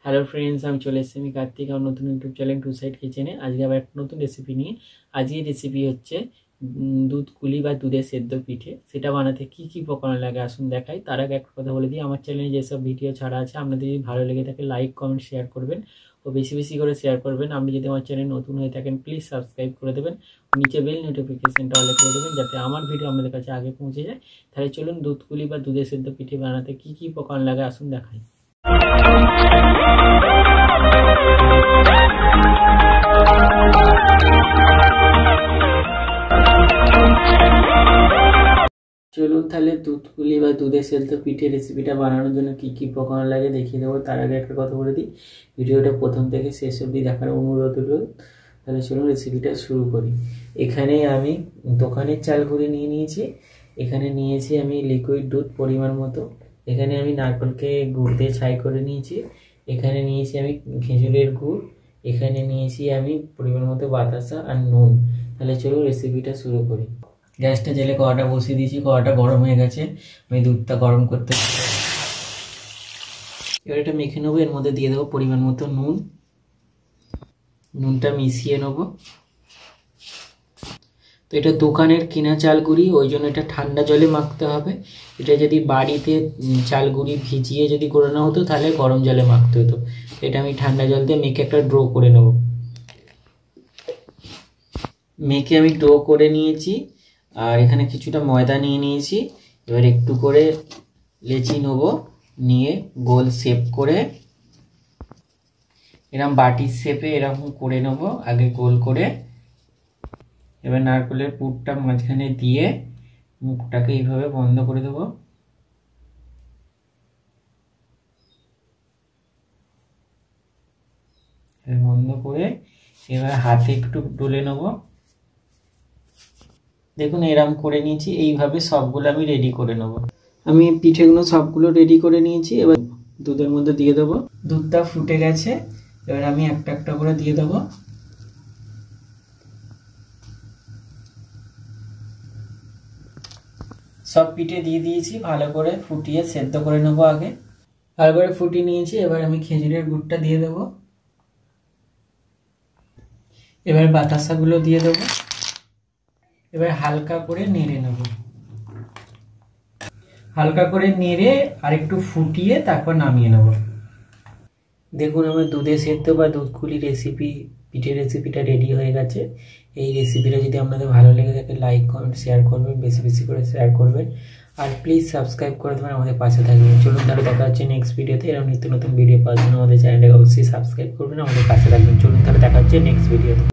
Hello friends, আমি চলে এসেছি আমি কার্তিক আমার নতুন ইউটিউব চ্যানেল টু সাইড কিচেনে। আজকে আবার একটা নতুন রেসিপি নিয়ে। আজকের রেসিপি হচ্ছে দুধ কুলি বা দুধের সেদ্ধ পিঠে। সেটা বানাতে কি কি উপকরণ লাগে আসুন দেখাই। তার আগে একটা কথা বলে দিই, আমার চ্যানেলে যেসব ভিডিও ছাড়া আছে আপনাদের যদি ভালো লেগে থাকে লাইক কমেন্ট শেয়ার করবেন ও বেশি বেশি করে শেয়ার করবেন। আপনি যদি আমার চ্যানেল নতুন হয়ে থাকেন প্লিজ সাবস্ক্রাইব করে দেবেন, নিচে বেল নোটিফিকেশনটা অল করে দেবেন যাতে আমার ভিডিও আপনাদের কাছে আগে পৌঁছে যায়। তাহলে চলুন দুধ কুলি বা দুধের সেদ্ধ পিঠে বানাতে কি কি উপকরণ লাগে আসুন দেখাই। চলুন তাহলে দুধ পুলি বা দুধের সেদ্ধ পিঠে রেসিপিটা বানানোর জন্য কি কি উপকরণ লাগে দেখিয়ে দেবো। তার আগে একটা কথা বলে দিই, ভিডিওটা প্রথম থেকে শেষ অবধি দেখার অনুরোধ হলো। তাহলে চলুন রেসিপিটা শুরু করি। এখানে আমি দোকানের চাল গুঁড়ি নিয়ে নিয়েছি। এখানে নিয়েছি আমি লিকুইড দুধ পরিমাণ মতো। এখানে আমি নারকেলকে গুড় দিয়ে ছাই করে নিয়েছি। এখানে নিয়েছি আমি খেজুরের গুড়। এখানে নিয়েছি আমি পরিমাণ মতো বাতাসা আর নুন। তাহলে চলুন রেসিপিটা শুরু করি। গ্যাসটা জেলে কড়াটা বসিয়ে দিয়েছি, কড়াটা গরম হয়ে গেছে। আমি দুধটা গরম করতে এবার এটা মেখে নেবো। এর মধ্যে দিয়ে দেবো পরিমাণ মতো নুন। নুনটা মিশিয়ে নেবো। তো এটা দোকানের কিনা চাল গুঁড়ি, ওই জন্য এটা ঠান্ডা জলে মাখতে হবে। এটা যদি বাড়িতে চাল গুঁড়ি ভিজিয়ে যদি গোড়ানো হতো তাহলে গরম জলে মাখতে হতো। এটা আমি ঠান্ডা জল দিয়ে মেখে একটা ড্রো করে নেব। মেখে আমি ড্রো করে নিয়েছি। আর এখানে কিছুটা ময়দা নিয়ে নিয়েছি। এবার একটু করে লেচি নেব, নিয়ে গোল শেপ করে এরকম বাটির শেপে এরকম করে নেব আগে গোল করে। এবার নারকেলের পুরটা মাঝখানে দিয়ে মুখটাকে এইভাবে বন্ধ করে দেব। বন্ধ করে এবার হাতে একটু ডলে নেব। দেখুন এরকম করে নিয়েছি। এইভাবে সবগুলো আমি রেডি করে নেব। আমি পিঠেগুলো সবগুলো রেডি করে নিয়েছি। এবার দুধের মধ্যে দিয়ে দেবো। দুধটা ফুটে গেছে, এবার আমি একটা একটা করে দিয়ে দেবো। সব পিঠে দিয়ে দিয়েছি। ভালো করে ফুটিয়ে সেদ্ধ করে নেবো। আগে ভালো করে ফুটিয়ে নিয়েছি। এবার আমি খেজুরের গুড়টা দিয়ে দেবো। এবার বাতাসাগুলো দিয়ে দেবো। এবার হালকা করে নেড়ে নেব। হালকা করে নেড়ে আর একটু ফুটিয়ে তারপর নামিয়ে নেব। দেখুন আমার দুধে সেদ্ধ বা দুধ কুলি রেসিপি পিঠের রেসিপিটা রেডি হয়ে গেছে। এই রেসিপিটা যদি আপনাদের ভালো লেগে থাকে লাইক কমেন্ট শেয়ার করবেন, বেশি বেশি করে শেয়ার করবেন। আর প্লিজ সাবস্ক্রাইব করে দেবেন, আমাদের পাশে থাকবেন। চলুন তাহলে দেখা হচ্ছে নেক্সট ভিডিওতে। এরকম নিত্য নতুন ভিডিও পাওয়ার জন্য আমাদের চ্যানেলটাকে অবশ্যই সাবস্ক্রাইব করবেন, আমাদের পাশে থাকবেন। চলুন তাহলে দেখা হচ্ছে নেক্সট ভিডিওতে।